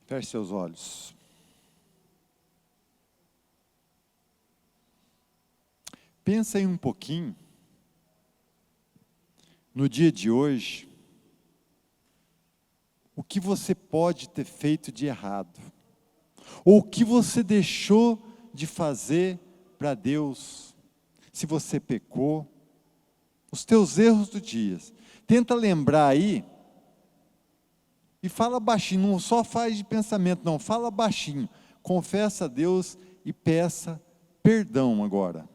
Feche seus olhos. Pensa aí um pouquinho, no dia de hoje, o que você pode ter feito de errado, ou o que você deixou de fazer para Deus, se você pecou, os teus erros do dia. Tenta lembrar aí, e fala baixinho, não só faz de pensamento, não, fala baixinho, confessa a Deus e peça perdão agora,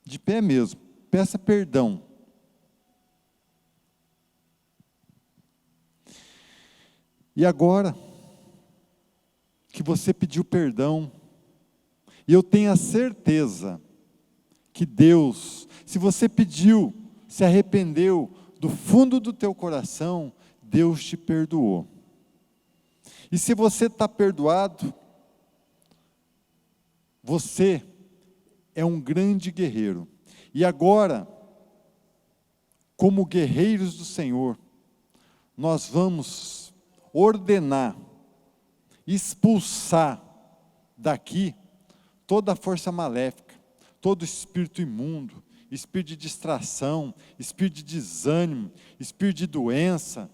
de pé mesmo, peça perdão. E agora, que você pediu perdão, e eu tenho a certeza, que Deus, se você pediu, se arrependeu, do fundo do teu coração, Deus te perdoou. E se você está perdoado, você é um grande guerreiro. E agora, como guerreiros do Senhor, nós vamos ordenar, expulsar daqui toda a força maléfica, todo espírito imundo, espírito de distração, espírito de desânimo, espírito de doença,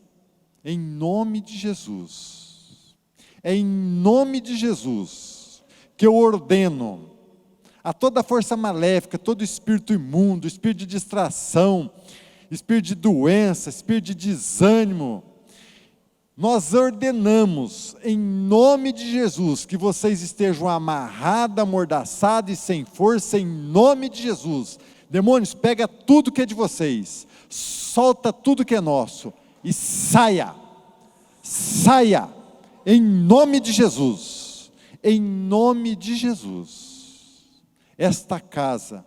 em nome de Jesus. É em nome de Jesus que eu ordeno a toda força maléfica, todo espírito imundo, espírito de distração, espírito de doença, espírito de desânimo. Nós ordenamos, em nome de Jesus, que vocês estejam amarrados, amordaçados e sem força, em nome de Jesus. Demônios, pega tudo que é de vocês, solta tudo que é nosso, e saia, saia, em nome de Jesus, em nome de Jesus. Esta casa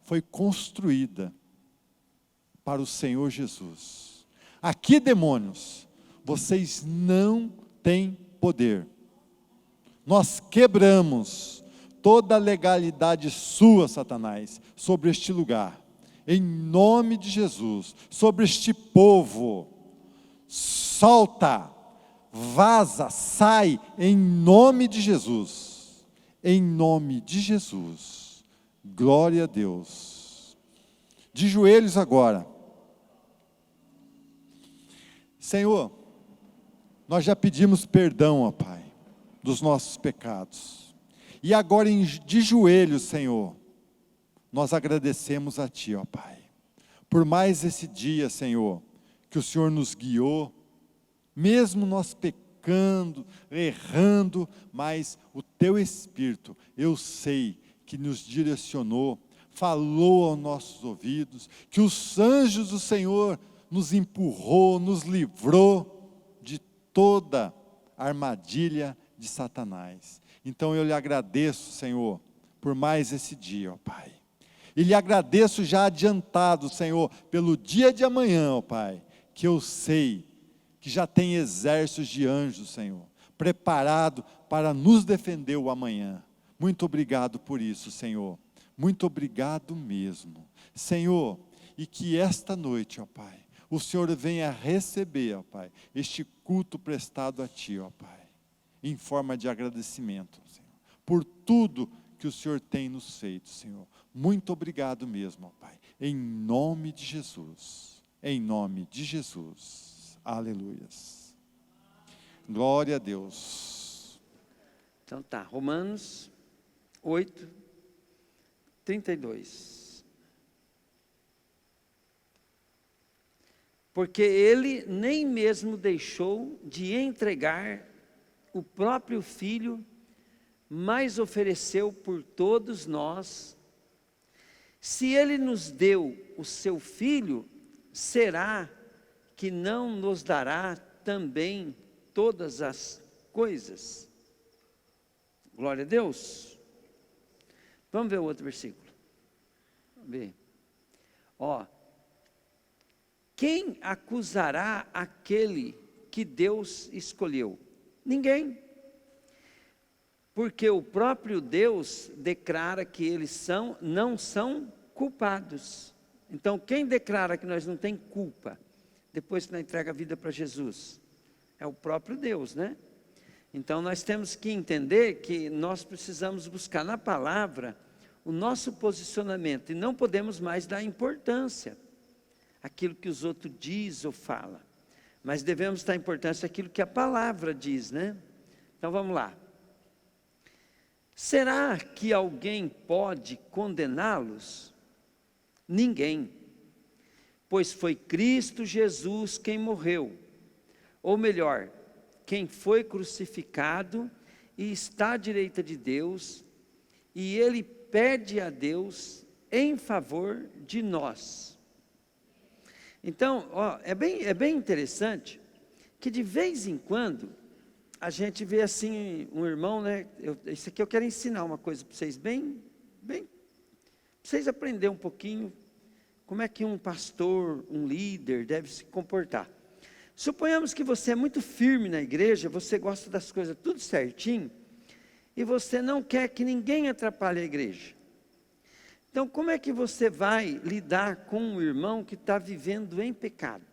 foi construída para o Senhor Jesus. Aqui, demônios, vocês não têm poder. Nós quebramos toda a legalidade sua, Satanás, sobre este lugar, em nome de Jesus, sobre este povo. Solta, vaza, sai, em nome de Jesus, em nome de Jesus. Glória a Deus. De joelhos agora. Senhor, nós já pedimos perdão, ó Pai, dos nossos pecados. E agora de joelhos, Senhor, nós agradecemos a Ti, ó Pai, por mais esse dia, Senhor, que o Senhor nos guiou, mesmo nós pecando, errando, mas o Teu Espírito, eu sei que nos direcionou, falou aos nossos ouvidos, que os anjos do Senhor nos empurrou, nos livrou de toda armadilha de Satanás. Então eu lhe agradeço, Senhor, por mais esse dia, ó Pai. E lhe agradeço já adiantado, Senhor, pelo dia de amanhã, ó Pai, que eu sei que já tem exércitos de anjos, Senhor, preparado para nos defender o amanhã. Muito obrigado por isso, Senhor. Muito obrigado mesmo. Senhor, e que esta noite, ó Pai, o Senhor venha receber, ó Pai, este culto prestado a Ti, ó Pai, em forma de agradecimento, Senhor, por tudo que o Senhor tem nos feito, Senhor. Muito obrigado mesmo, ó Pai, em nome de Jesus, em nome de Jesus, aleluias. Glória a Deus. Então tá, Romanos 8, 32. Porque Ele nem mesmo deixou de entregar o próprio Filho, mas ofereceu por todos nós. Se Ele nos deu o seu Filho, será que não nos dará também todas as coisas? Glória a Deus. Vamos ver o outro versículo. Vamos ver. Ó. Quem acusará aquele que Deus escolheu? Ninguém. Porque o próprio Deus declara que eles não são culpados. Então, quem declara que nós não tem culpa, depois que nós entrega a vida para Jesus? É o próprio Deus, né? Então nós temos que entender que nós precisamos buscar na palavra o nosso posicionamento e não podemos mais dar importância àquilo que os outros dizem ou falam, mas devemos dar importância àquilo que a palavra diz, né? Então vamos lá. Será que alguém pode condená-los? Ninguém, pois foi Cristo Jesus quem morreu, ou melhor, quem foi crucificado e está à direita de Deus, e ele pede a Deus em favor de nós. Então, é bem interessante que de vez em quando a gente vê assim um irmão, né? Isso aqui eu quero ensinar uma coisa para vocês, para vocês aprenderem um pouquinho como é que um pastor, um líder deve se comportar. Suponhamos que você é muito firme na igreja, você gosta das coisas tudo certinho, e você não quer que ninguém atrapalhe a igreja. Então, como é que você vai lidar com um irmão que está vivendo em pecado?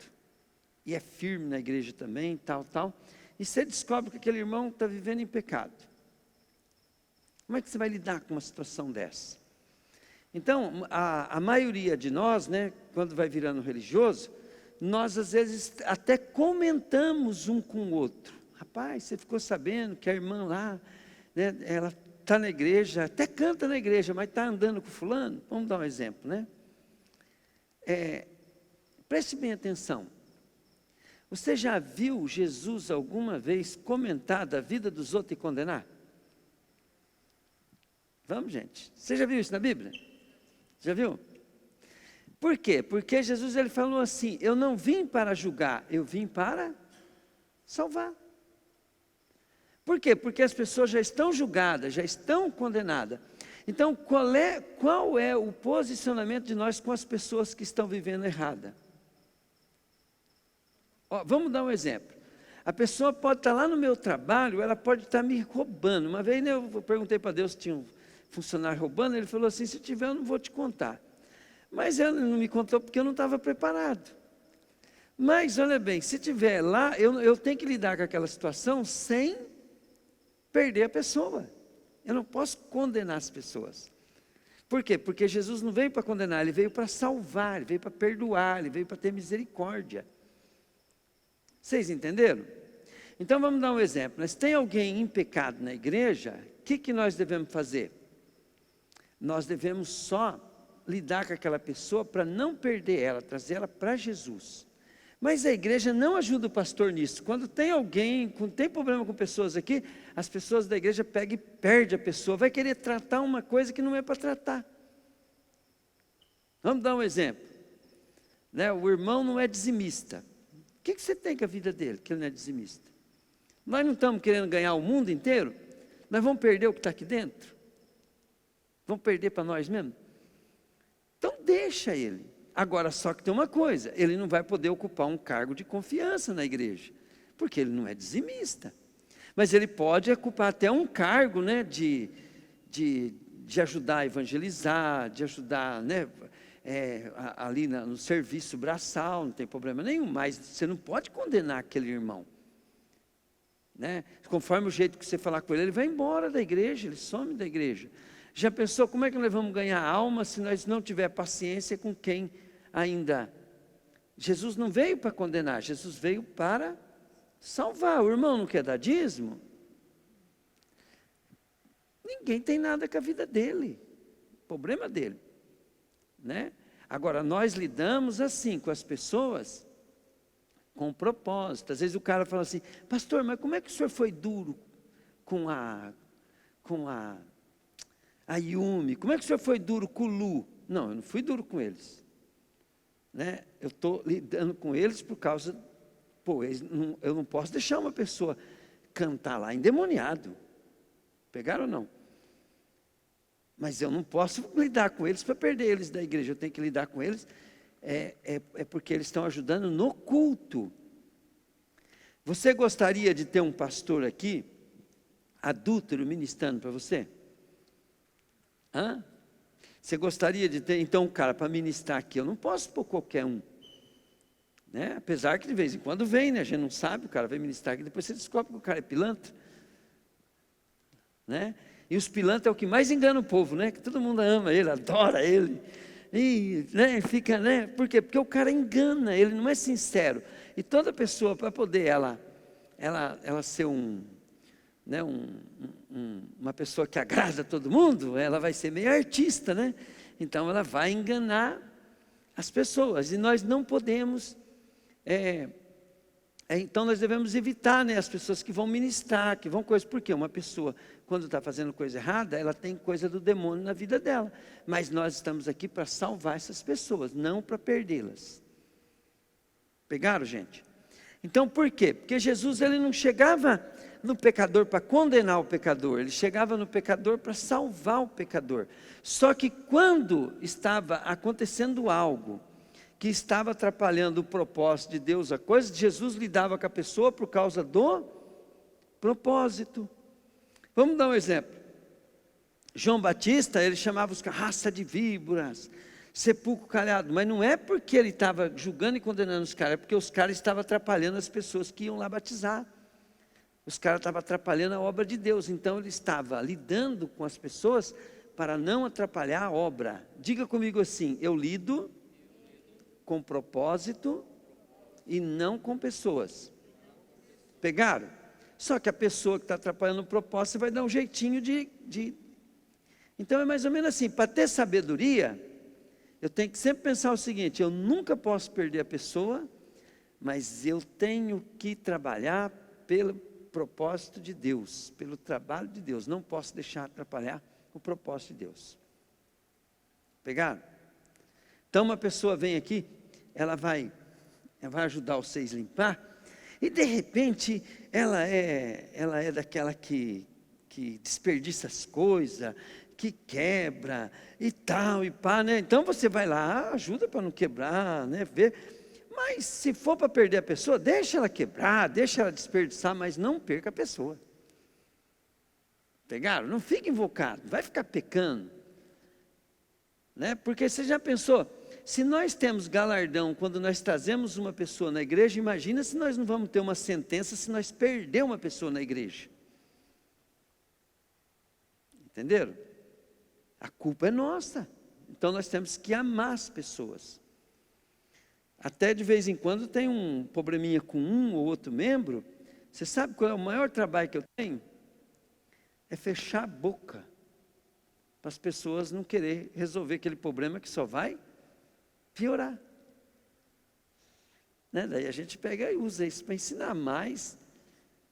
E é firme na igreja também, tal, e você descobre que aquele irmão está vivendo em pecado. Como é que você vai lidar com uma situação dessa? Então, a maioria de nós, né, quando vai virando religioso, nós às vezes até comentamos um com o outro. Rapaz, você ficou sabendo que a irmã lá, né, ela está na igreja, até canta na igreja, mas está andando com fulano? Vamos dar um exemplo, né? Preste bem atenção. Você já viu Jesus alguma vez comentar da vida dos outros e condenar? Vamos, gente. Você já viu isso na Bíblia? Já viu? Por quê? Porque Jesus ele falou assim: eu não vim para julgar, eu vim para salvar. Por quê? Porque as pessoas já estão julgadas, já estão condenadas. Então, qual é o posicionamento de nós com as pessoas que estão vivendo errada? Vamos dar um exemplo. A pessoa pode estar lá no meu trabalho, ela pode estar me roubando. Uma vez, né, eu perguntei para Deus se tinha um funcionário roubando, ele falou assim: se tiver eu não vou te contar. Mas ele não me contou porque eu não estava preparado. Mas olha bem, se tiver lá, eu tenho que lidar com aquela situação sem perder a pessoa. Eu não posso condenar as pessoas. Por quê? Porque Jesus não veio para condenar, ele veio para salvar, ele veio para perdoar, ele veio para ter misericórdia. Vocês entenderam? Então vamos dar um exemplo. Se tem alguém em pecado na igreja, o que nós devemos fazer? Nós devemos só lidar com aquela pessoa para não perder ela, trazer ela para Jesus. Mas a igreja não ajuda o pastor nisso. Quando tem alguém, quando tem problema com pessoas aqui, as pessoas da igreja pegam e perdem a pessoa, vai querer tratar uma coisa que não é para tratar. Vamos dar um exemplo, né? O irmão não é dizimista. O que você tem com a vida dele, que ele não é dizimista? Nós não estamos querendo ganhar o mundo inteiro? Nós vamos perder o que está aqui dentro? Vamos perder para nós mesmos? Então deixa ele. Agora só que tem uma coisa, ele não vai poder ocupar um cargo de confiança na igreja, porque ele não é dizimista. Mas ele pode ocupar até um cargo, né, de ajudar a evangelizar, de ajudar, né, ali no serviço braçal, não tem problema nenhum, mas você não pode condenar aquele irmão. Né? Conforme o jeito que você falar com ele, ele vai embora da igreja, ele some da igreja. Já pensou como é que nós vamos ganhar alma se nós não tiver paciência com quem ainda... Jesus não veio para condenar, Jesus veio para salvar. O irmão não quer dar dízimo? Ninguém tem nada com a vida dele, problema dele, né? Agora, nós lidamos assim com as pessoas, com propósito. Às vezes o cara fala assim: pastor, mas como é que o senhor foi duro com a Yumi? Como é que o senhor foi duro com o Lu? Não, eu não fui duro com eles, né? Eu estou lidando com eles por causa, eu não posso deixar uma pessoa cantar lá endemoniado. Pegaram ou não? Mas eu não posso lidar com eles para perder eles da igreja. Eu tenho que lidar com eles porque eles estão ajudando no culto. Você gostaria de ter um pastor aqui adúltero ministrando para você? Você gostaria de ter, então, um cara para ministrar aqui? Eu não posso pôr qualquer um, né? Apesar que de vez em quando vem, né? A gente não sabe, o cara vai ministrar aqui, depois você descobre que o cara é pilantra, né? E os pilantras é o que mais engana o povo, né? Que todo mundo ama ele, adora ele. E, né, fica, né? Por quê? Porque o cara engana, ele não é sincero. E toda pessoa, para poder ela ser uma pessoa que agrada todo mundo, ela vai ser meio artista, né? Então ela vai enganar as pessoas. E nós não podemos, então nós devemos evitar, né, as pessoas que vão ministrar, que vão coisa. Porque uma pessoa, quando está fazendo coisa errada, ela tem coisa do demônio na vida dela. Mas nós estamos aqui para salvar essas pessoas, não para perdê-las. Pegaram, gente? Então por quê? Porque Jesus, ele não chegava no pecador para condenar o pecador, ele chegava no pecador para salvar o pecador. Só que quando estava acontecendo algo que estava atrapalhando o propósito de Deus, a coisa, Jesus lidava com a pessoa por causa do propósito. Vamos dar um exemplo. João Batista, ele chamava os caras raça de víboras, sepulcro calhado, mas não é porque ele estava julgando e condenando os caras, é porque os caras estavam atrapalhando as pessoas que iam lá batizar. Os caras estavam atrapalhando a obra de Deus, então ele estava lidando com as pessoas para não atrapalhar a obra. Diga comigo assim: eu lido com propósito e não com pessoas. Pegaram? Só que a pessoa que está atrapalhando o propósito vai dar um jeitinho de... Então é mais ou menos assim, para ter sabedoria, eu tenho que sempre pensar o seguinte: eu nunca posso perder a pessoa, mas eu tenho que trabalhar pelo propósito de Deus, pelo trabalho de Deus. Não posso deixar atrapalhar o propósito de Deus. Pegaram? Então uma pessoa vem aqui, ela vai ajudar vocês a limpar, e de repente ela é daquela que desperdiça as coisas, que quebra e tal, e pá, né? Então você vai lá, ajuda para não quebrar, né? Ver. Mas se for para perder a pessoa, deixa ela quebrar, deixa ela desperdiçar, mas não perca a pessoa. Pegaram? Não fique invocado, vai ficar pecando, né? Porque você já pensou, se nós temos galardão quando nós trazemos uma pessoa na igreja, imagina se nós não vamos ter uma sentença se nós perder uma pessoa na igreja. Entenderam? A culpa é nossa. Então nós temos que amar as pessoas. Até de vez em quando tem um probleminha com um ou outro membro. Você sabe qual é o maior trabalho que eu tenho? É fechar a boca para as pessoas não querer resolver aquele problema que só vai piorar, né? Daí a gente pega e usa isso para ensinar, mas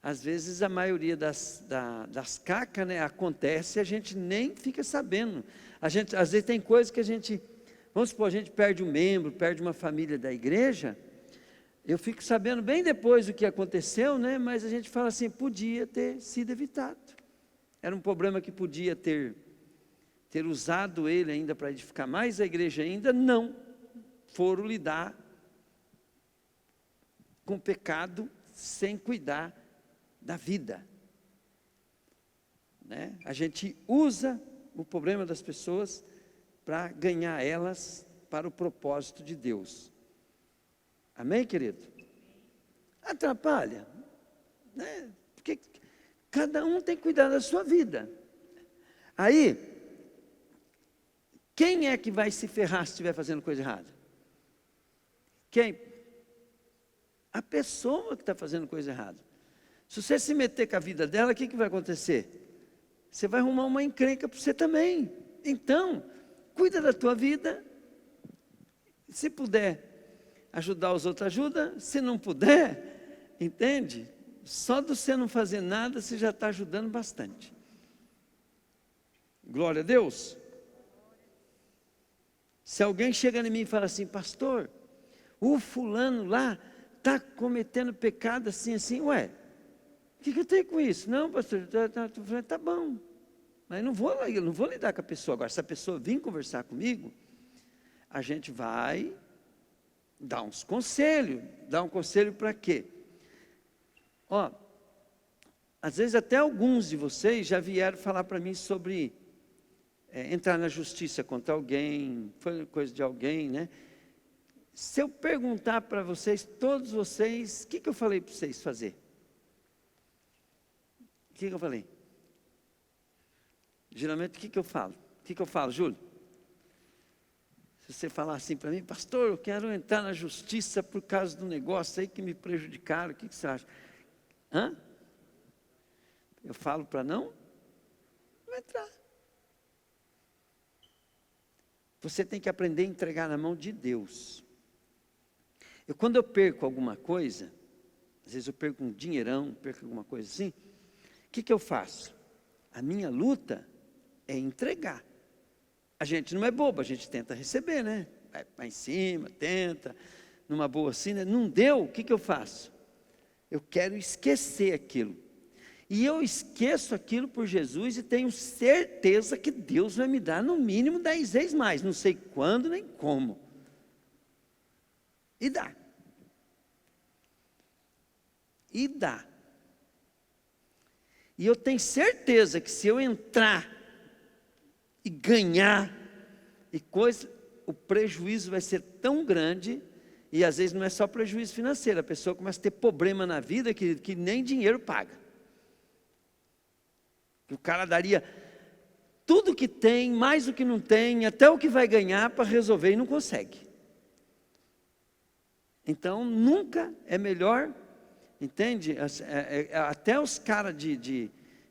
às vezes a maioria das cacas, né, acontece e a gente nem fica sabendo. Às vezes tem coisas que a gente, vamos supor, a gente perde um membro, perde uma família da igreja, eu fico sabendo bem depois do que aconteceu, né? Mas a gente fala assim, podia ter sido evitado, era um problema que podia ter usado ele ainda para edificar mais a igreja ainda, não, foram lidar com o pecado sem cuidar da vida, né? A gente usa o problema das pessoas para ganhar elas para o propósito de Deus. Amém, querido? Atrapalha, né? Porque cada um tem que cuidar da sua vida. Aí, quem é que vai se ferrar se estiver fazendo coisa errada? Quem? A pessoa que está fazendo coisa errada. Se você se meter com a vida dela, o que vai acontecer? Você vai arrumar uma encrenca para você também. Então, cuida da tua vida. Se puder ajudar os outros, ajuda. Se não puder, entende? Só de você não fazer nada, você já está ajudando bastante. Glória a Deus. Se alguém chega em mim e fala assim, pastor, o fulano lá está cometendo pecado assim, ué, o que eu tenho com isso? Não, pastor, tá bom, mas eu não vou lidar com a pessoa. Agora, se a pessoa vir conversar comigo, a gente vai dar uns conselhos. Dar um conselho para quê? Ó, às vezes até alguns de vocês já vieram falar para mim sobre entrar na justiça contra alguém, foi coisa de alguém, né? Se eu perguntar para vocês, todos vocês, o que eu falei para vocês fazer? O que eu falei? Geralmente, o que eu falo? O que eu falo, Júlio? Se você falar assim para mim, pastor, eu quero entrar na justiça por causa do negócio aí que me prejudicaram, o que você acha? Hã? Eu falo para não entrar. Você tem que aprender a entregar na mão de Deus. Quando eu perco alguma coisa, às vezes eu perco um dinheirão, perco alguma coisa assim, o que eu faço? A minha luta é entregar. A gente não é bobo, a gente tenta receber, né? Vai em cima, tenta, numa boa assim, né? Não deu, o que eu faço? Eu quero esquecer aquilo. E eu esqueço aquilo por Jesus e tenho certeza que Deus vai me dar no mínimo 10 vezes mais. Não sei quando nem como. E dá. E dá. E eu tenho certeza que se eu entrar e ganhar e coisa, o prejuízo vai ser tão grande, e às vezes não é só prejuízo financeiro, a pessoa começa a ter problema na vida que nem dinheiro paga. O cara daria tudo que tem, mais o que não tem, até o que vai ganhar para resolver e não consegue. Então nunca é melhor, entende? Até os caras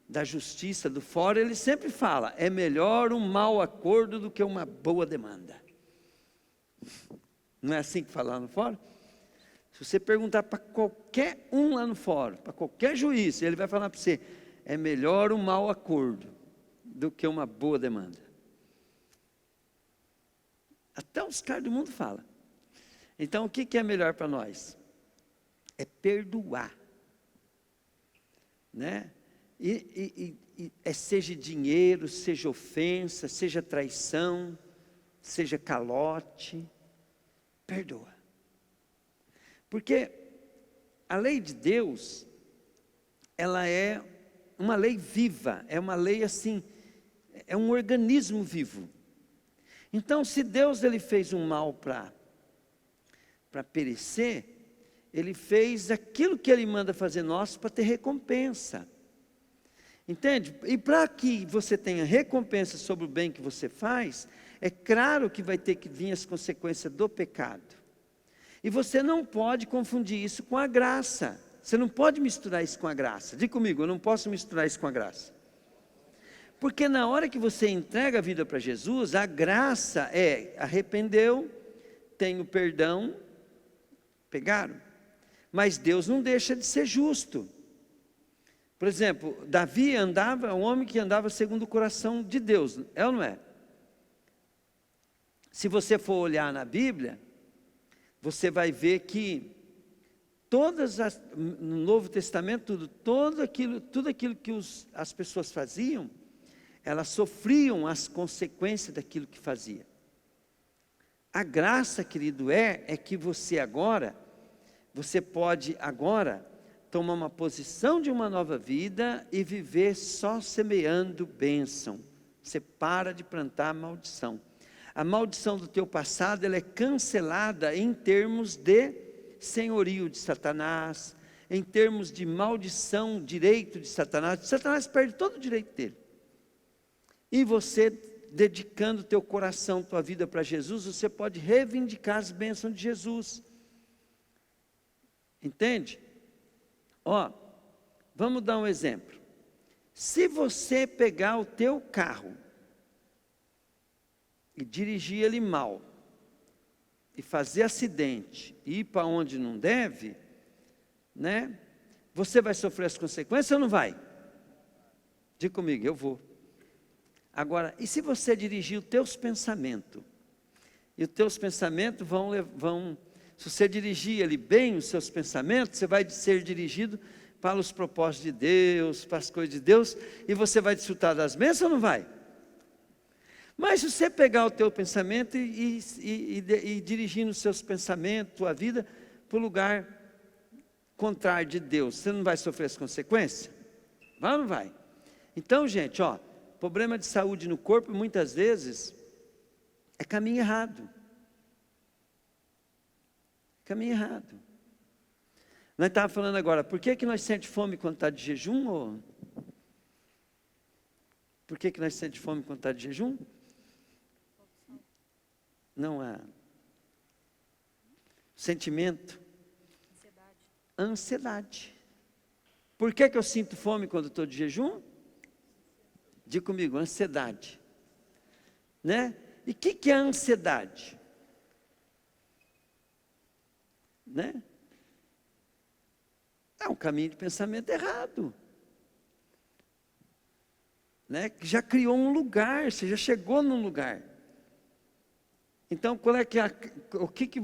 da justiça do fórum, ele sempre fala, é melhor um mau acordo do que uma boa demanda. Não é assim que fala lá no fórum? Se você perguntar para qualquer um lá no fórum, para qualquer juiz, ele vai falar para você, é melhor um mau acordo do que uma boa demanda. Até os caras do mundo falam. Então o que é melhor para nós? É perdoar. Né? Seja dinheiro, seja ofensa, seja traição, seja calote, perdoa. Porque a lei de Deus, ela é uma lei viva, é uma lei assim, é um organismo vivo. Então, se Deus ele fez um mal para perecer, Ele fez aquilo que Ele manda fazer nós para ter recompensa. Entende? E para que você tenha recompensa sobre o bem que você faz, é claro que vai ter que vir as consequências do pecado. E você não pode confundir isso com a graça. Você não pode misturar isso com a graça. Diga comigo, eu não posso misturar isso com a graça. Porque na hora que você entrega a vida para Jesus, a graça é arrependeu, tem o perdão, pegaram. Mas Deus não deixa de ser justo. Por exemplo, Davi andava, um homem que andava segundo o coração de Deus, é ou não é? Se você for olhar na Bíblia, você vai ver que no Novo Testamento, tudo aquilo que as pessoas faziam, elas sofriam as consequências daquilo que fazia. A graça, querido, é que você pode agora tomar uma posição de uma nova vida e viver só semeando bênção. Você para de plantar maldição. A maldição do teu passado, ela é cancelada em termos de senhorio de Satanás, em termos de maldição, direito de Satanás. Satanás perde todo o direito dele. E você, dedicando teu coração, tua vida para Jesus, você pode reivindicar as bênçãos de Jesus. Entende? Vamos dar um exemplo. Se você pegar o teu carro e dirigir ele mal, e fazer acidente, e ir para onde não deve, né? Você vai sofrer as consequências ou não vai? Diga comigo, eu vou. Agora, e se você dirigir os teus pensamentos? E os teus pensamentos vão se você dirigir ele bem, os seus pensamentos, você vai ser dirigido para os propósitos de Deus, para as coisas de Deus, e você vai desfrutar das bênçãos ou não vai? Mas se você pegar o teu pensamento e dirigir os seus pensamentos, tua vida, para o lugar contrário de Deus, você não vai sofrer as consequências? Vai ou não vai? Então, gente, problema de saúde no corpo, muitas vezes, é caminho errado. Caminho errado. Nós estávamos falando agora, por que nós sentimos fome quando está de jejum? Por que nós sentimos fome quando está de jejum? Não há sentimento. Ansiedade. Por que eu sinto fome quando estou de jejum? Diga comigo, ansiedade. Né? E o que é a ansiedade? Né? É um caminho de pensamento errado. Né? Que já criou um lugar, você já chegou num lugar. Então, qual é que o que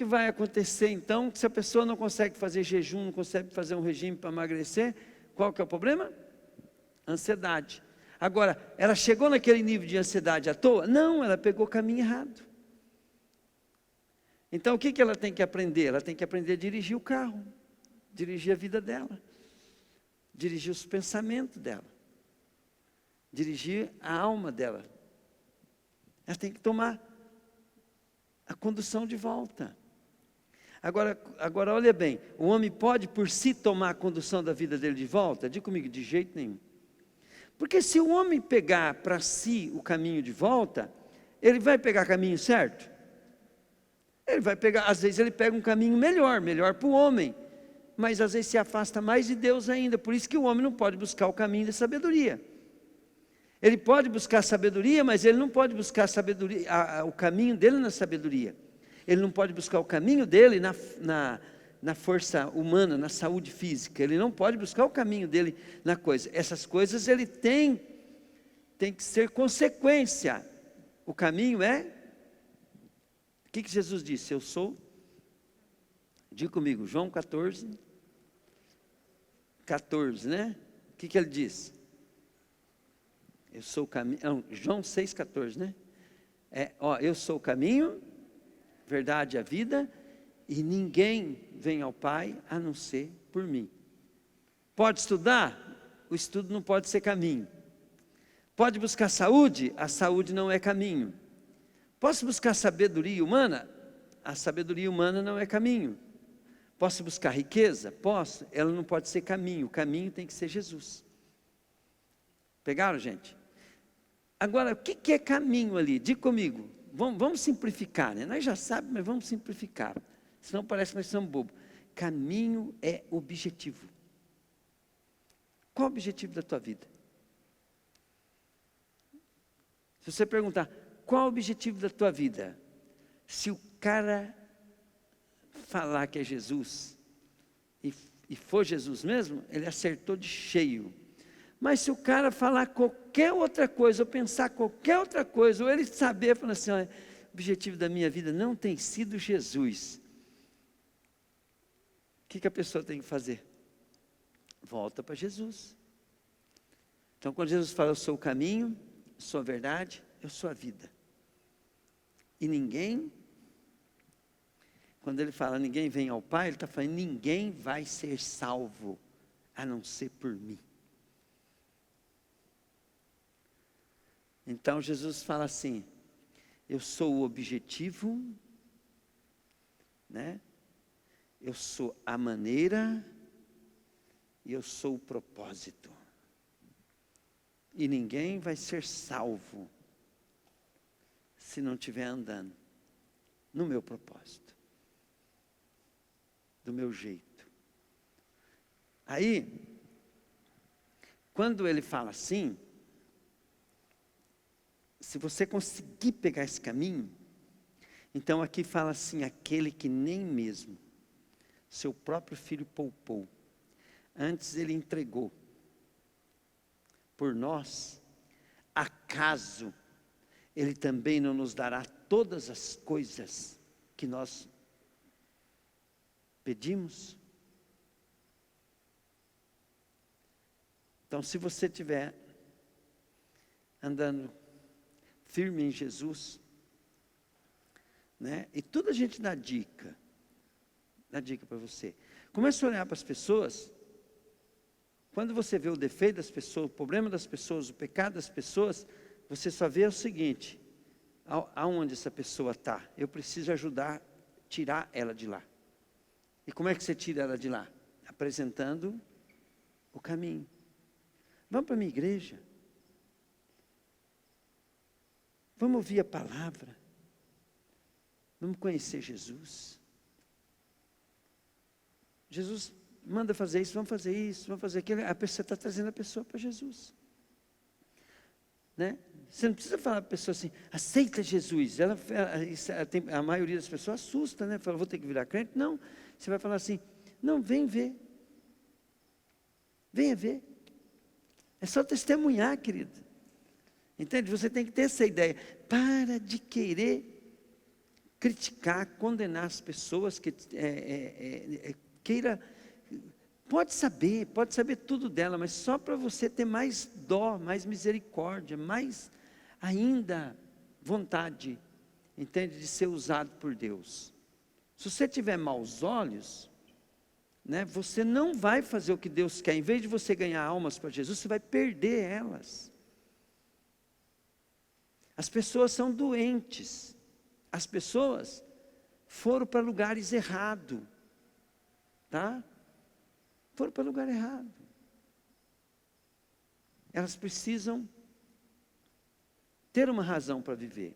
vai acontecer então, se a pessoa não consegue fazer jejum, não consegue fazer um regime para emagrecer? Qual que é o problema? Ansiedade. Agora, ela chegou naquele nível de ansiedade à toa? Não, ela pegou o caminho errado. Então, o que ela tem que aprender? Ela tem que aprender a dirigir o carro, dirigir a vida dela, dirigir os pensamentos dela, dirigir a alma dela. Ela tem que tomar a condução de volta. Agora olha bem, o homem pode por si tomar a condução da vida dele de volta? Diga comigo, de jeito nenhum. Porque se o homem pegar para si o caminho de volta, ele vai pegar caminho certo? Ele vai pegar, às vezes ele pega um caminho melhor para o homem, mas às vezes se afasta mais de Deus ainda. Por isso que o homem não pode buscar o caminho da sabedoria. Ele pode buscar sabedoria, mas ele não pode buscar sabedoria, o caminho dele na sabedoria. Ele não pode buscar o caminho dele na força humana, na saúde física. Ele não pode buscar o caminho dele na coisa. Essas coisas ele tem que ser consequência. O caminho é... O que Jesus disse? Eu sou... Diga comigo, João 14, né? O que ele disse? Eu sou o caminho... Não, João 6,14, né? Eu sou o caminho, verdade e a vida, e ninguém vem ao Pai a não ser por mim. Pode estudar? O estudo não pode ser caminho. Pode buscar saúde? A saúde não é caminho. Posso buscar sabedoria humana? A sabedoria humana não é caminho. Posso buscar riqueza? Posso. Ela não pode ser caminho. O caminho tem que ser Jesus. Pegaram, gente? Agora, o que é caminho ali? Diga comigo. Vamos simplificar, né? Nós já sabemos, mas vamos simplificar. Senão parece que nós somos bobos. Caminho é objetivo. Qual o objetivo da tua vida? Se você perguntar, qual o objetivo da tua vida? Se o cara falar que é Jesus, e for Jesus mesmo, ele acertou de cheio. Mas se o cara falar qualquer outra coisa, ou pensar qualquer outra coisa, ou ele saber, falar assim, olha, o objetivo da minha vida não tem sido Jesus. O que a pessoa tem que fazer? Volta para Jesus. Então, quando Jesus fala, eu sou o caminho, eu sou a verdade, eu sou a vida. E ninguém, quando ele fala, ninguém vem ao Pai, ele está falando, ninguém vai ser salvo, a não ser por mim. Então, Jesus fala assim, eu sou o objetivo, né? Eu sou a maneira, e eu sou o propósito. E ninguém vai ser salvo, se não estiver andando no meu propósito, do meu jeito. Aí, quando ele fala assim, se você conseguir pegar esse caminho, então aqui fala assim, aquele que nem mesmo seu próprio filho poupou, antes ele entregou por nós, acaso ele também não nos dará todas as coisas que nós pedimos? Então, se você estiver andando firme em Jesus, né? E tudo a gente dá dica para você. Comece a olhar para as pessoas. Quando você vê o defeito das pessoas, o problema das pessoas, o pecado das pessoas, você só vê o seguinte, aonde essa pessoa está. Eu preciso ajudar, tirar ela de lá. E como é que você tira ela de lá? Apresentando o caminho. Vamos para a minha igreja. Vamos ouvir a palavra. Vamos conhecer Jesus. Jesus manda fazer isso, vamos fazer isso, vamos fazer aquilo. Você está trazendo a pessoa para Jesus. Né? Você não precisa falar para a pessoa assim, aceita Jesus. A maioria das pessoas assusta, né? Fala, vou ter que virar crente. Não, você vai falar assim, não, vem ver. Venha ver. É só testemunhar, querido. Entende? Você tem que ter essa ideia. Para de querer criticar, condenar as pessoas que queira. Pode saber tudo dela, mas só para você ter mais dó, mais misericórdia, mais ainda vontade, entende? De ser usado por Deus. Se você tiver maus olhos, né, você não vai fazer o que Deus quer. Em vez de você ganhar almas para Jesus, você vai perder elas. As pessoas são doentes. As pessoas foram para lugares errados. Tá? Foram para lugar errado. Elas precisam ter uma razão para viver.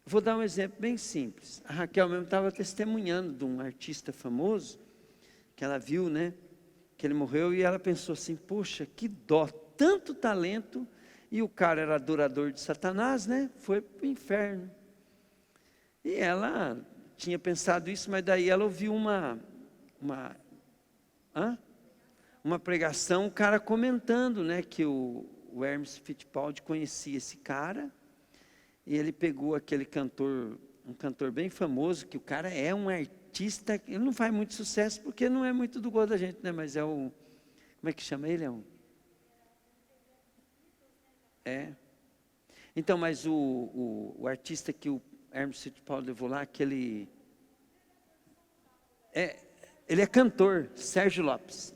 Vou dar um exemplo bem simples. A Raquel mesmo estava testemunhando de um artista famoso, que ela viu, né, que ele morreu, e ela pensou assim, poxa, que dó, tanto talento, e o cara era adorador de Satanás, né, foi para o inferno. E ela tinha pensado isso, mas daí ela ouviu uma pregação, o cara comentando, né, que o Hermes Fittipaldi conhecia esse cara, e ele pegou aquele cantor, um cantor bem famoso, que o cara é um artista, ele não faz muito sucesso, porque não é muito do gosto da gente, né, mas é o, como é que chama ele? Então, mas o artista que o Hermes Fittipaldi levou lá, ele é cantor, Sérgio Lopes.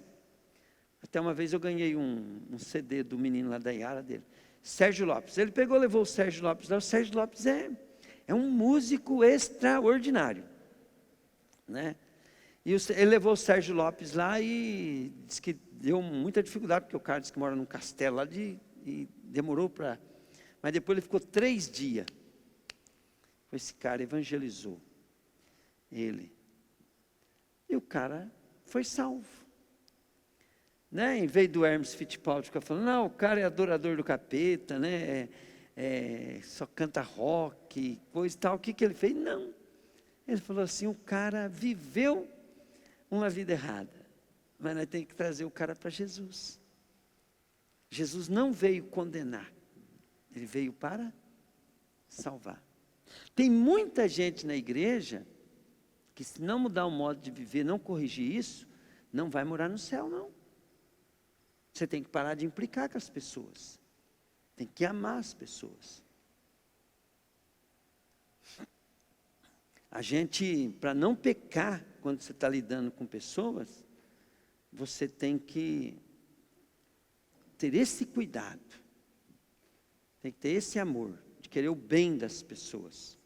Até uma vez eu ganhei um CD do menino lá da Iara dele, Sérgio Lopes. Ele pegou, levou o Sérgio Lopes lá. O Sérgio Lopes é um músico extraordinário, né? E ele levou o Sérgio Lopes lá e disse que deu muita dificuldade, porque o cara disse que mora num castelo lá e demorou para... Mas depois ele ficou 3 dias. Esse cara evangelizou ele. E o cara foi salvo. Né? Em vez do Hermes Fittipaldi ficar falando, não, o cara é adorador do capeta, né? Só canta rock, coisa e tal. O que ele fez? Não. Ele falou assim, o cara viveu uma vida errada. Mas nós temos que trazer o cara para Jesus. Jesus não veio condenar. Ele veio para salvar. Tem muita gente na igreja que, se não mudar o modo de viver, não corrigir isso, não vai morar no céu, não. Você tem que parar de implicar com as pessoas. Tem que amar as pessoas. A gente, para não pecar quando você está lidando com pessoas, você tem que ter esse cuidado. Tem que ter esse amor, de querer o bem das pessoas.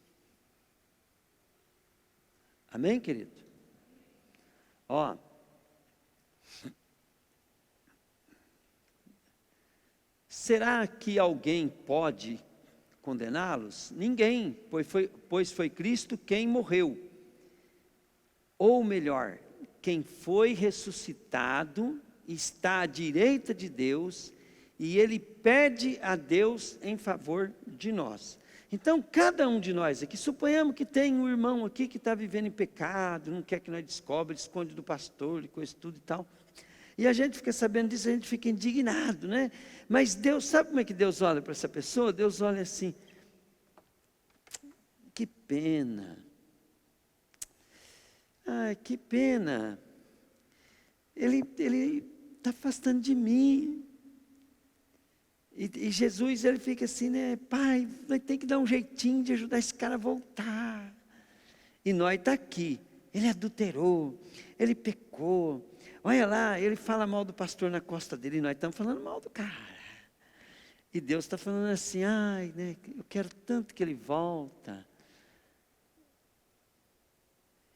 Amém, querido? Ó. Será que alguém pode condená-los? Ninguém, pois foi Cristo quem morreu. Ou melhor, quem foi ressuscitado, está à direita de Deus, e ele pede a Deus em favor de nós. Então, cada um de nós aqui, suponhamos que tem um irmão aqui que está vivendo em pecado, não quer que nós descobra, esconde do pastor, coisa tudo e tal. E a gente fica sabendo disso, a gente fica indignado, né? Mas Deus, sabe como é que Deus olha para essa pessoa? Deus olha assim, que pena. Ai, que pena. Ele está afastando de mim. E Jesus, ele fica assim, né? Pai, nós temos que dar um jeitinho de ajudar esse cara a voltar. E nós está aqui. Ele adulterou, ele pecou. Olha lá, ele fala mal do pastor na costa dele, e nós estamos falando mal do cara. E Deus está falando assim, ai, né, eu quero tanto que ele volta.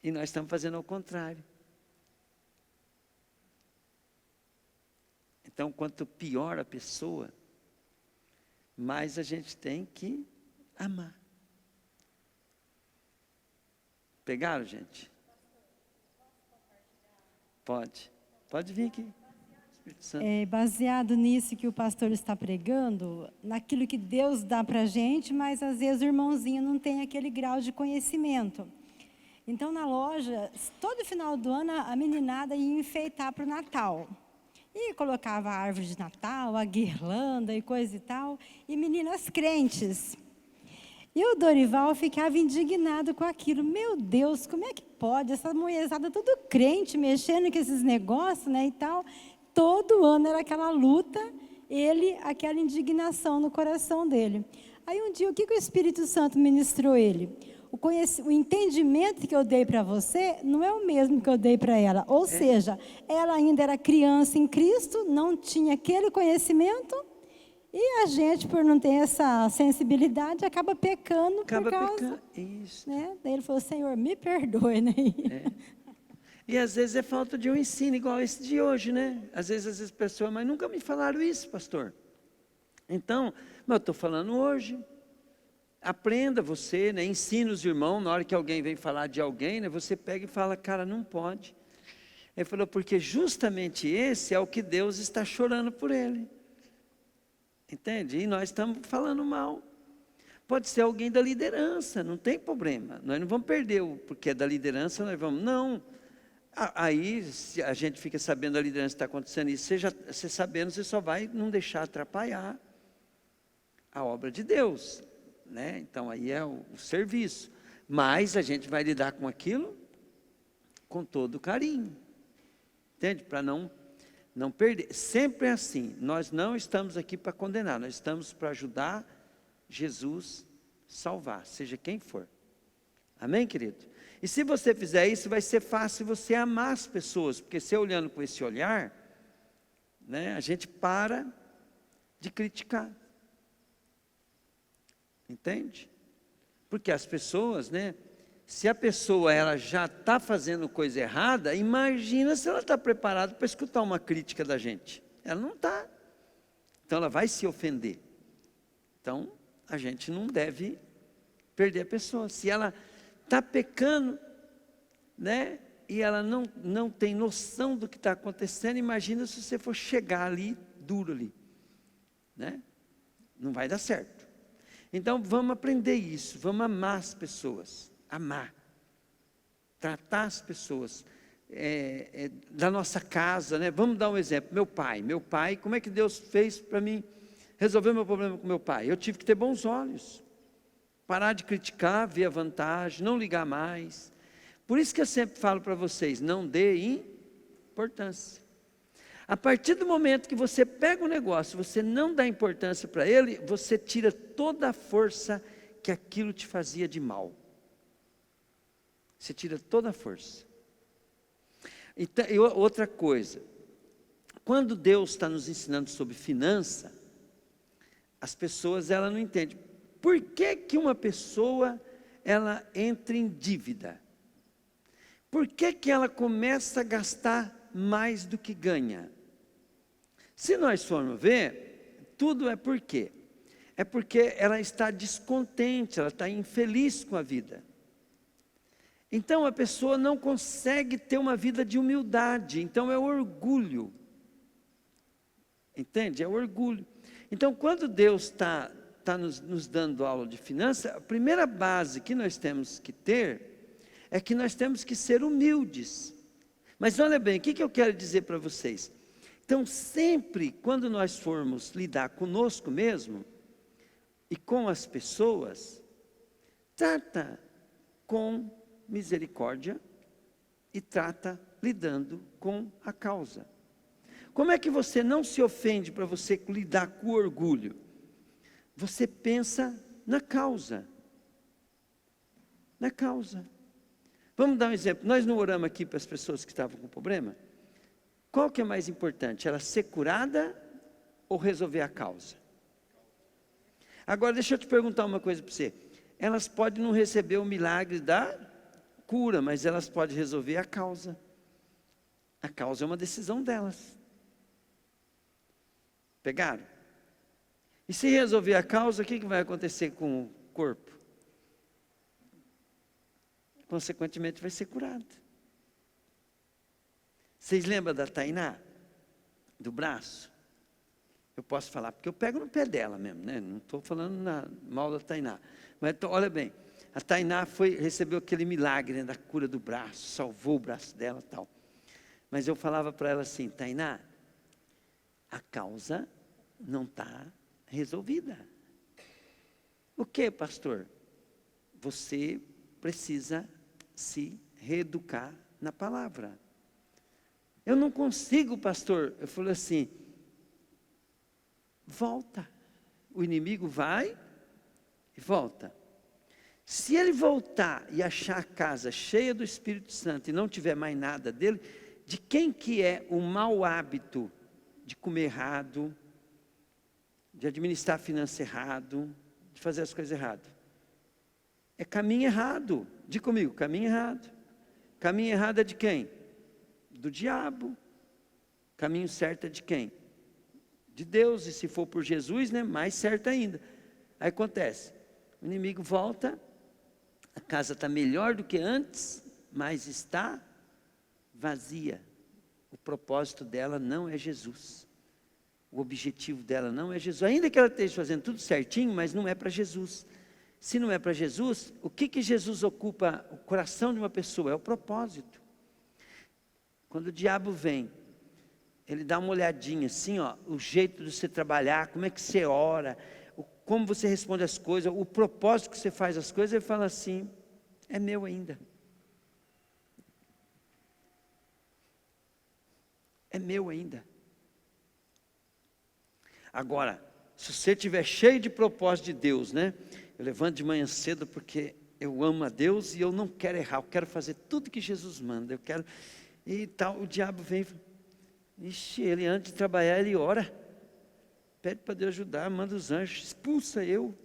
E nós estamos fazendo ao contrário. Então, quanto pior a pessoa, mais a gente tem que Amar. Pegaram, gente? Pode vir aqui. Espírito Santo. Baseado nisso que o pastor está pregando, naquilo que Deus dá para a gente, mas às vezes o irmãozinho não tem aquele grau de conhecimento. Então, na loja, todo final do ano, a meninada ia enfeitar para o Natal. E colocava a árvore de Natal, a guirlanda e coisa e tal, e meninas crentes. E o Dorival ficava indignado com aquilo. Meu Deus, como é que pode? Essa mulherzada tudo crente, mexendo com esses negócios, né, e tal. Todo ano era aquela luta, aquela indignação no coração dele. Aí um dia, o que o Espírito Santo ministrou ele? O entendimento que eu dei para você não é o mesmo que eu dei para ela. Ou seja, ela ainda era criança em Cristo, não tinha aquele conhecimento, e a gente, por não ter essa sensibilidade, acaba pecando por causa... Isso. Né? Daí ele falou, Senhor, me perdoe, né? E às vezes é falta de um ensino igual esse de hoje, né? Às vezes as pessoas, mas nunca me falaram isso, pastor. Então, eu estou falando hoje. Aprenda você, né? Ensina os irmãos, na hora que alguém vem falar de alguém, né? Você pega e fala, cara, não pode. Ele falou, porque justamente esse é o que Deus está chorando por ele. Entende? E nós estamos falando mal. Pode ser alguém da liderança, não tem problema. Nós não vamos perder porque é da liderança, nós vamos, não. Aí, se a gente fica sabendo da liderança que está acontecendo isso, você sabendo, você só vai não deixar atrapalhar a obra de Deus, né? Então, aí é o serviço. Mas a gente vai lidar com aquilo com todo carinho. Entende? Para não perder. Sempre é assim. Nós não estamos aqui para condenar, nós estamos para ajudar Jesus salvar, seja quem for. Amém, querido? E se você fizer isso, vai ser fácil você amar as pessoas, porque se olhando com esse olhar, né, a gente para de criticar. Entende? Porque as pessoas, né, se a pessoa ela já está fazendo coisa errada, imagina se ela está preparada para escutar uma crítica da gente. Ela não está. Então ela vai se ofender. Então a gente não deve perder a pessoa. Se ela está pecando, né, e ela não tem noção do que está acontecendo, imagina se você for chegar ali, duro ali, né? Não vai dar certo. Então vamos aprender isso, vamos amar as pessoas, amar, tratar as pessoas, da nossa casa, né? Vamos dar um exemplo, meu pai, como é que Deus fez para mim resolver meu problema com meu pai? Eu tive que ter bons olhos, parar de criticar, ver a vantagem, não ligar mais. Por isso que eu sempre falo para vocês, não dê importância. A partir do momento que você pega um negócio, você não dá importância para ele, você tira toda a força que aquilo te fazia de mal. Você tira toda a força. Então, outra coisa, quando Deus está nos ensinando sobre finança, as pessoas ela não entendem. Por que uma pessoa ela entra em dívida? Por que ela começa a gastar mais do que ganha? Se nós formos ver, tudo é por quê? É porque ela está descontente, ela está infeliz com a vida. Então a pessoa não consegue ter uma vida de humildade, então é orgulho. Entende? É orgulho. Então quando Deus está nos dando aula de finanças, a primeira base que nós temos que ter é que nós temos que ser humildes. Mas olha bem, o que eu quero dizer para vocês? Então sempre quando nós formos lidar conosco mesmo e com as pessoas, trata com misericórdia e trata lidando com a causa. Como é que você não se ofende para você lidar com o orgulho? Você pensa na causa. Na causa. Vamos dar um exemplo. Nós não oramos aqui para as pessoas que estavam com problema? Qual que é mais importante? Ela ser curada ou resolver a causa? Agora deixa eu te perguntar uma coisa para você. Elas podem não receber o milagre da cura, mas elas podem resolver a causa. A causa é uma decisão delas. Pegaram? E se resolver a causa, o que vai acontecer com corpo, consequentemente vai ser curado. Vocês lembram da Tainá? Do braço? Eu posso falar, porque eu pego no pé dela mesmo, né? Não estou falando mal da Tainá. Mas olha bem, a Tainá recebeu aquele milagre, né, da cura do braço, salvou o braço dela e tal. Mas eu falava para ela assim, Tainá, a causa não está resolvida. O que, pastor? Você precisa se reeducar na palavra. Eu não consigo, pastor. Eu falei assim, volta. O inimigo vai e volta. Se ele voltar e achar a casa cheia do Espírito Santo e não tiver mais nada dele, de quem que é o mau hábito de comer errado, de administrar finanças errado, de fazer as coisas errado? É caminho errado. Diga comigo, caminho errado. Caminho errado é de quem? Do diabo. Caminho certo é de quem? De Deus. E se for por Jesus, né, mais certo ainda. Aí acontece, o inimigo volta, a casa está melhor do que antes, mas está vazia. O propósito dela não é Jesus. O objetivo dela não é Jesus. Ainda que ela esteja fazendo tudo certinho, mas não é para Jesus. Se não é para Jesus, o que Jesus ocupa o coração de uma pessoa? É o propósito. Quando o diabo vem, ele dá uma olhadinha assim, ó, o jeito de você trabalhar, como é que você ora, como você responde as coisas, o propósito que você faz as coisas, ele fala assim, é meu ainda. É meu ainda. Agora, se você estiver cheio de propósito de Deus, né? Eu levanto de manhã cedo porque eu amo a Deus e eu não quero errar, eu quero fazer tudo que Jesus manda, eu quero, e tal, o diabo vem, ixi, ele antes de trabalhar, ele ora, pede para Deus ajudar, manda os anjos, expulsa eu.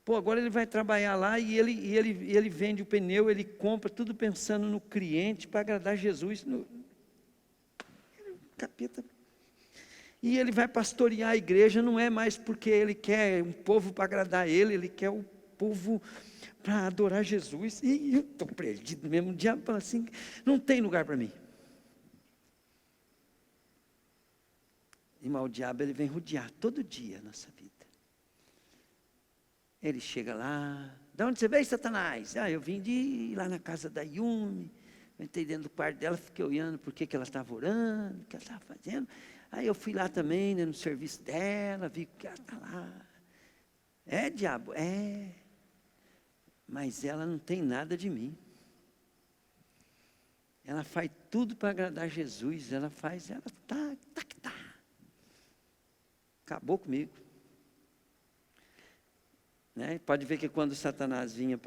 Pô, agora ele vai trabalhar lá e ele vende o pneu, ele compra, tudo pensando no cliente, para agradar Jesus, capeta. E ele vai pastorear a igreja, não é mais porque ele quer um povo para agradar ele quer o povo para adorar Jesus. E eu estou perdido mesmo, o diabo fala assim, não tem lugar para mim. Irmão, o diabo ele vem rodear todo dia a nossa vida. Ele chega lá, de onde você veio, Satanás? Ah, eu vim de ir lá na casa da Yumi, entrei dentro do quarto dela, fiquei olhando por que ela estava orando, o que ela estava fazendo. Aí eu fui lá também, né, no serviço dela, vi que ela está lá. É, diabo? É. Mas ela não tem nada de mim. Ela faz tudo para agradar Jesus, ela tá. Acabou comigo. Né? Pode ver que quando Satanás vinha,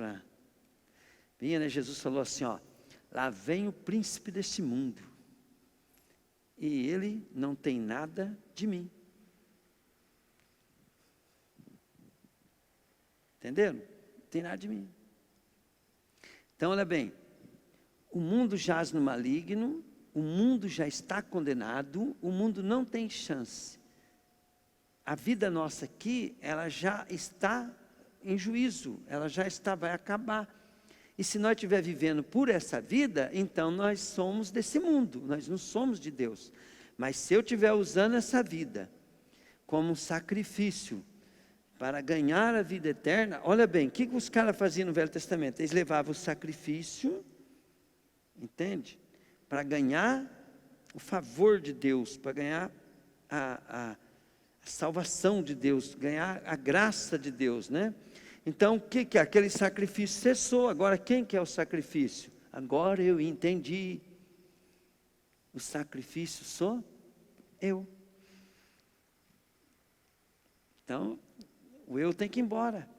né, Jesus falou assim, ó, lá vem o príncipe desse mundo. E ele não tem nada de mim. Entenderam? Não tem nada de mim. Então, olha bem. O mundo jaz no maligno. O mundo já está condenado. O mundo não tem chance. A vida nossa aqui, ela já está em juízo. Ela já vai acabar. E se nós estivermos vivendo por essa vida, então nós somos desse mundo, nós não somos de Deus. Mas se eu estiver usando essa vida como um sacrifício para ganhar a vida eterna, olha bem, o que os caras faziam no Velho Testamento? Eles levavam o sacrifício, entende? Para ganhar o favor de Deus, para ganhar a salvação de Deus, ganhar a graça de Deus, né? Então, o que é? Aquele sacrifício cessou. Agora, quem que é o sacrifício? Agora eu entendi. O sacrifício sou eu. Então, o eu tem que ir embora.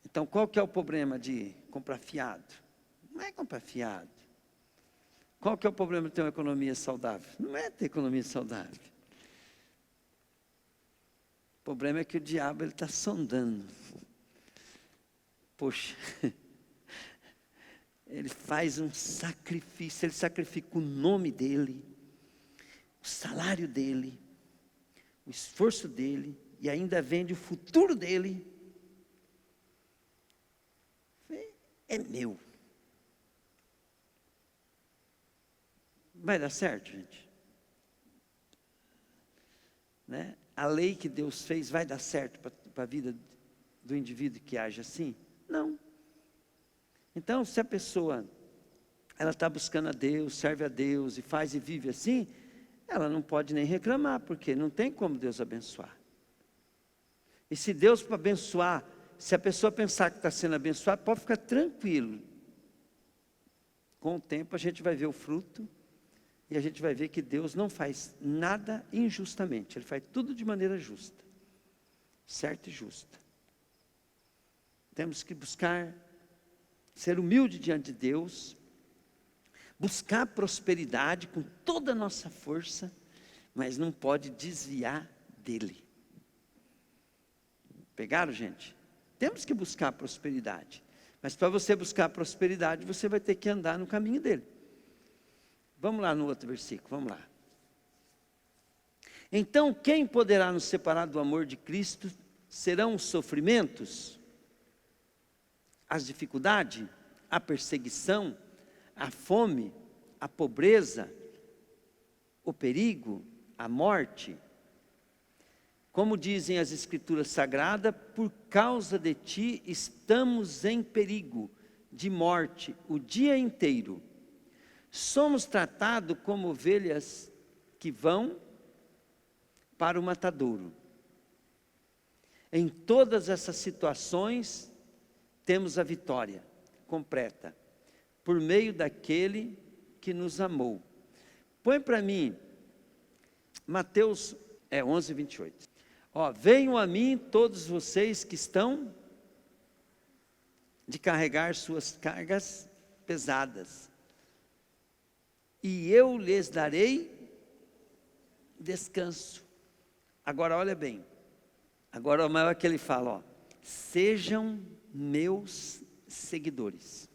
Então, qual que é o problema de comprar fiado? Não é comprar fiado. Qual que é o problema de ter uma economia saudável? Não é ter economia saudável. O problema é que o diabo está sondando. Poxa, ele faz um sacrifício, ele sacrifica o nome dele, o salário dele, o esforço dele, e ainda vende o futuro dele, é meu. Vai dar certo, gente? Né? A lei que Deus fez vai dar certo para a vida do indivíduo que age assim? Não. Então, se a pessoa, ela está buscando a Deus, serve a Deus, e faz e vive assim, ela não pode nem reclamar, porque não tem como Deus abençoar. E se Deus para abençoar, se a pessoa pensar que está sendo abençoada, pode ficar tranquilo. Com o tempo a gente vai ver o fruto, e a gente vai ver que Deus não faz nada injustamente, Ele faz tudo de maneira justa, certa e justa. Temos que buscar ser humilde diante de Deus, buscar prosperidade com toda a nossa força, mas não pode desviar dele. Pegaram, gente? Temos que buscar prosperidade, mas para você buscar prosperidade, você vai ter que andar no caminho dele. Vamos lá no outro versículo, vamos lá. Então, quem poderá nos separar do amor de Cristo? Serão os sofrimentos, as dificuldades, a perseguição, a fome, a pobreza, o perigo, a morte. Como dizem as Escrituras Sagradas, por causa de ti estamos em perigo de morte o dia inteiro. Somos tratados como ovelhas que vão para o matadouro. Em todas essas situações, temos a vitória completa, por meio daquele que nos amou. Põe para mim, Mateus 11, 28. Venham a mim todos vocês que estão de carregar suas cargas pesadas, e eu lhes darei descanso. Agora olha bem, agora o maior que ele fala, sejam meus seguidores.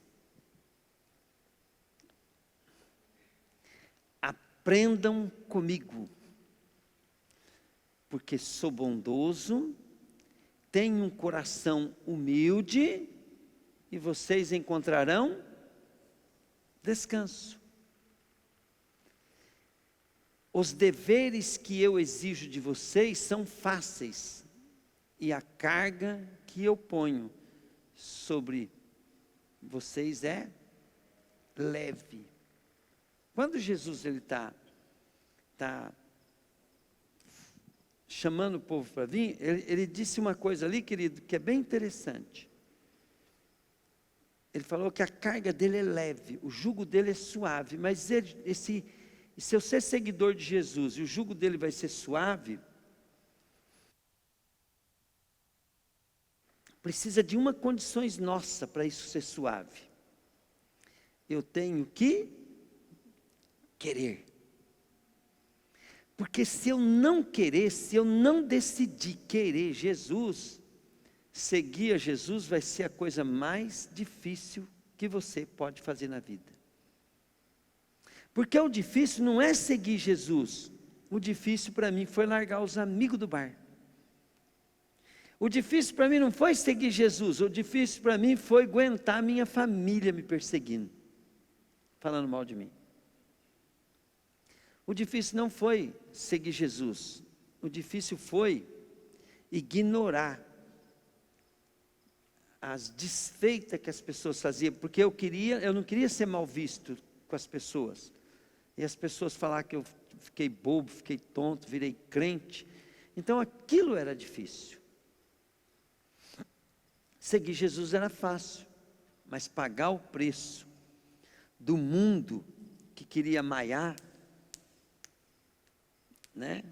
Aprendam comigo, porque sou bondoso, tenho um coração humilde, e vocês encontrarão descanso. Os deveres que eu exijo de vocês são fáceis, e a carga que eu ponho sobre vocês é leve. Quando Jesus está chamando o povo para vir, ele disse uma coisa ali, querido, que é bem interessante. Ele falou que a carga dele é leve, o jugo dele é suave, mas se eu ser seguidor de Jesus e o jugo dele vai ser suave, precisa de uma condição nossa para isso ser suave. Eu tenho que querer. Porque se eu não querer, se eu não decidir querer Jesus, seguir a Jesus vai ser a coisa mais difícil que você pode fazer na vida. Porque o difícil não é seguir Jesus. O difícil para mim foi largar os amigos do bar. O difícil para mim não foi seguir Jesus. O difícil para mim foi aguentar a minha família me perseguindo, falando mal de mim. O difícil não foi seguir Jesus. O difícil foi ignorar as desfeitas que as pessoas faziam, porque eu não queria ser mal visto com as pessoas. E as pessoas falaram que eu fiquei bobo, fiquei tonto, virei crente. Então aquilo era difícil. Seguir Jesus era fácil, mas pagar o preço do mundo que queria maiar, né?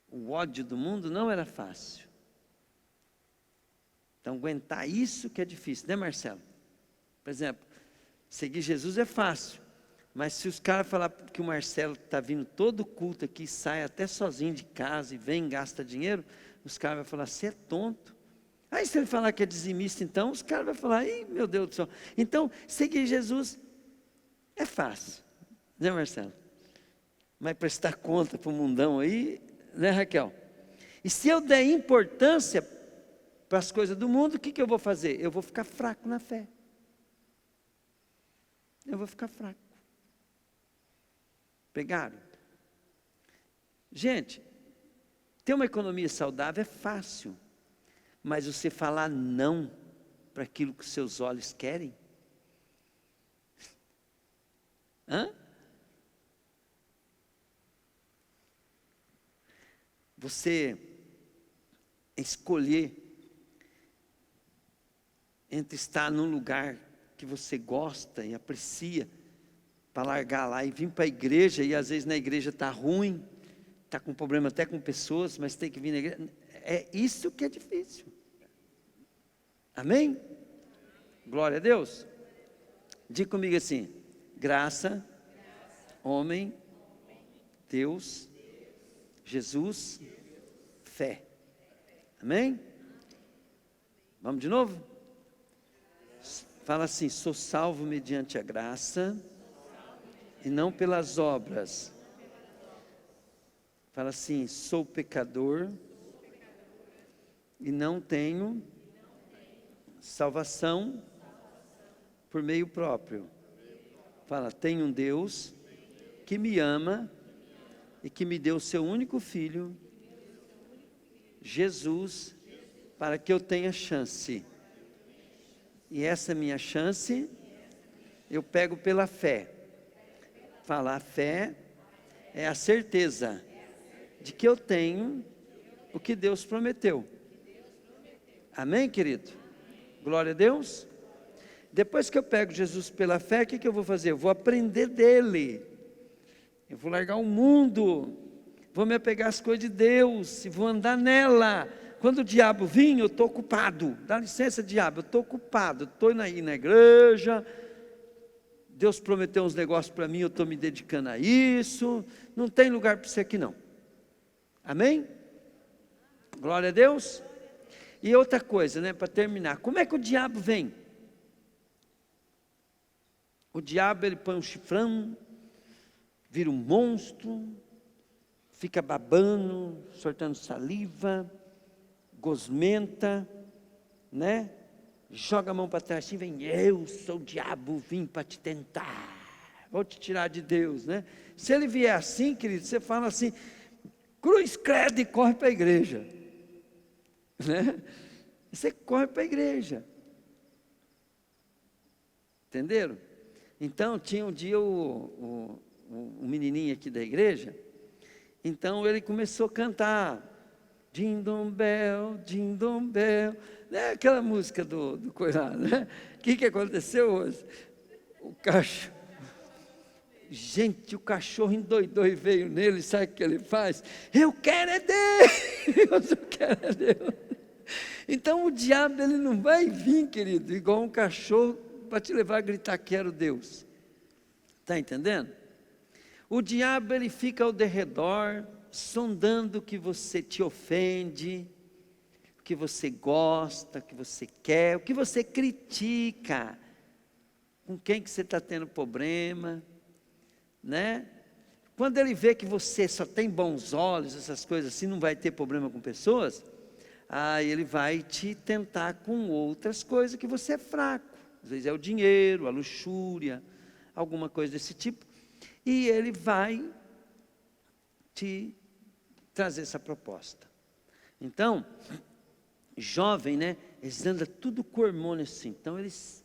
O ódio do mundo não era fácil. Então aguentar isso que é difícil, né, Marcelo? Por exemplo, seguir Jesus é fácil, mas se os caras falar que o Marcelo está vindo todo culto aqui, sai até sozinho de casa e vem e gasta dinheiro, os caras vão falar, você é tonto. Aí se ele falar que é dizimista, então, os caras vão falar, ih, meu Deus do céu. Então, seguir Jesus é fácil, né, Marcelo? Mas prestar conta para o mundão aí, né, Raquel? E se eu der importância para as coisas do mundo, o que eu vou fazer? Eu vou ficar fraco na fé. Eu vou ficar fraco. Pegaram? Gente, ter uma economia saudável é fácil, mas você falar não para aquilo que os seus olhos querem? Hã? Você escolher entre estar num lugar que você gosta e aprecia, para largar lá e vir para a igreja, e às vezes na igreja está ruim, está com problema até com pessoas, mas tem que vir na igreja, é isso que é difícil. Amém? Glória a Deus. Diga comigo assim: graça, homem, Deus, Jesus, fé. Amém? Vamos de novo? Fala assim: sou salvo mediante a graça e não pelas obras. Fala assim: sou pecador e não tenho salvação por meio próprio. Fala: tenho um Deus que me ama e que me deu o seu único filho, Jesus, para que eu tenha chance. E essa minha chance, eu pego pela fé. Fala: a fé é a certeza de que eu tenho o que Deus prometeu. Amém, querido? Glória a Deus. Depois que eu pego Jesus pela fé, o que eu vou fazer? Eu vou aprender dele. Eu vou largar o mundo, vou me apegar às coisas de Deus e vou andar nela. Quando o diabo vir, eu estou ocupado. Dá licença, diabo, eu estou ocupado. Estou aí na igreja, Deus prometeu uns negócios para mim, eu estou me dedicando a isso. Não tem lugar para você aqui não. Amém? Glória a Deus. E outra coisa, né, para terminar, como é que o diabo vem? O diabo, ele põe um chifrão, vira um monstro, fica babando, soltando saliva, gosmenta, né? Joga a mão para trás assim, vem: eu sou o diabo, vim para te tentar, vou te tirar de Deus, né? Se ele vier assim, querido, você fala assim: cruz, credo, e corre para a igreja, né? Você corre para a igreja, entenderam? Então, tinha um dia um menininho aqui da igreja, então ele começou a cantar Jingle Bell, Jingle Bell, né? Aquela música do coirado, né? O que aconteceu hoje? O cachorro, gente, o cachorro endoidou e veio nele. Sabe o que ele faz? Eu quero é Deus, eu quero é Deus. Então o diabo, ele não vai vir, querido, igual um cachorro para te levar a gritar: quero Deus. Está entendendo? O diabo, ele fica ao derredor, sondando o que você te ofende, o que você gosta, o que você quer, o que você critica, com quem que você está tendo problema, né? Quando ele vê que você só tem bons olhos, essas coisas assim, não vai ter problema com pessoas, aí ele vai te tentar com outras coisas que você é fraco. Às vezes é o dinheiro, a luxúria, alguma coisa desse tipo, e ele vai te trazer essa proposta. Então, jovem, né, eles andam tudo com hormônio assim, então eles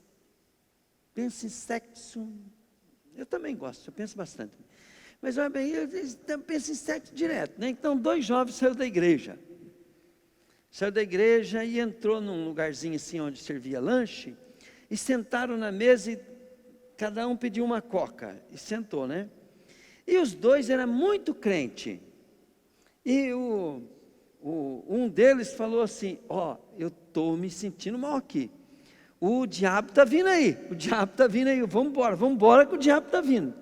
pensam em sexo. Eu também gosto, eu penso bastante, mas olha bem, eles pensam em sexo direto, né? Então 2 jovens saiu da igreja e entrou num lugarzinho assim onde servia lanche, e sentaram na mesa e cada um pediu uma coca e sentou, né? E os 2 eram muito crente. E um deles falou assim: ó, eu estou me sentindo mal aqui. O diabo está vindo aí, vamos embora que o diabo está vindo.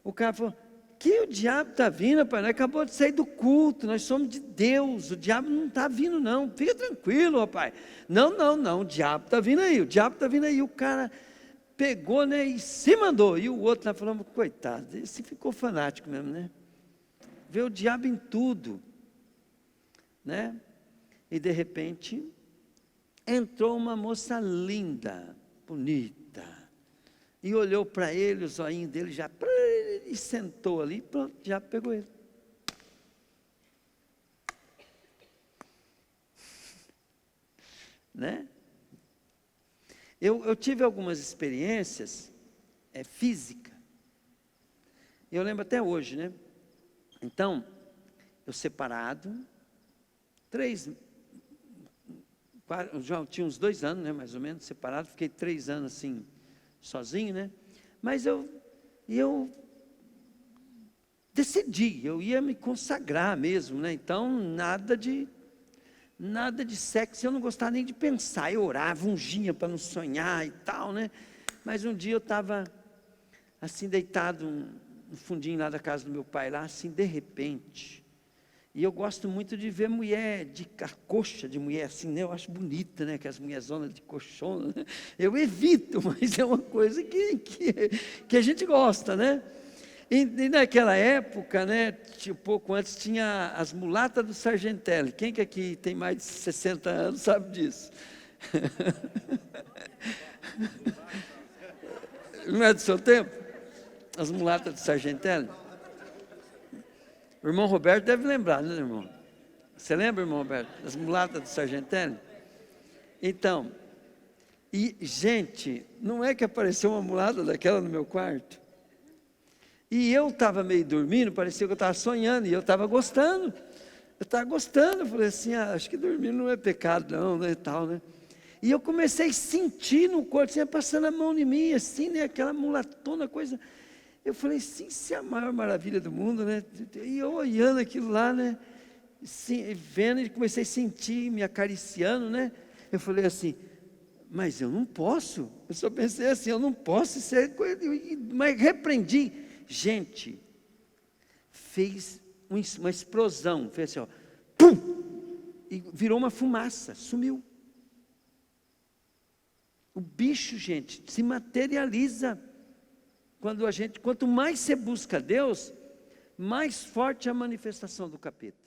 O cara falou: que o diabo está vindo, pai? Nós acabamos de sair do culto, nós somos de Deus, o diabo não está vindo não, fica tranquilo, rapaz. Não, o diabo está vindo aí, o cara pegou, né, e se mandou, e o outro lá falando: coitado, esse ficou fanático mesmo, né? Vê o diabo em tudo. né? E de repente entrou uma moça linda, bonita, e olhou para ele, o zoinho dele já, e sentou ali, pronto, já pegou ele. Né? Eu tive algumas experiências físicas, eu lembro até hoje, né? Então, eu separado, já tinha uns 2 anos, né, mais ou menos, separado, fiquei 3 anos assim, sozinho, né? Mas eu decidi, eu ia me consagrar mesmo, né? Então, nada de sexo, eu não gostava nem de pensar, eu orava, ungia para não sonhar e tal, né? Mas um dia eu estava assim, deitado no fundinho lá da casa do meu pai, lá assim, de repente, e eu gosto muito de ver mulher, a coxa de mulher assim, né? Eu acho bonita, né? Que as mulherzonas de colchona, né? Eu evito, mas é uma coisa que a gente gosta, né? E naquela época, né, pouco antes, tinha as mulatas do Sargentelli. Quem que aqui tem mais de 60 anos sabe disso? Não é do seu tempo? As mulatas do Sargentelli? O irmão Roberto deve lembrar, né, irmão? Você lembra, irmão Roberto? As mulatas do Sargentelli? Então, e gente, não é que apareceu uma mulata daquela no meu quarto? E eu estava meio dormindo, parecia que eu estava sonhando, e eu estava gostando. Eu falei assim, acho que dormir não é pecado não, né, e tal, né. E eu comecei a sentir no corpo, assim, passando a mão em mim, assim, né, aquela mulatona, coisa. Eu falei, sim, isso é a maior maravilha do mundo, né. E eu olhando aquilo lá, né, assim, vendo, e comecei a sentir, me acariciando, né. Eu falei assim, mas eu não posso. Eu só pensei assim, eu não posso ser coisa, mas repreendi. Gente, fez uma explosão, fez assim, ó, pum, e virou uma fumaça, sumiu. O bicho, gente, se materializa. Quanto mais você busca Deus, mais forte é a manifestação do capeta.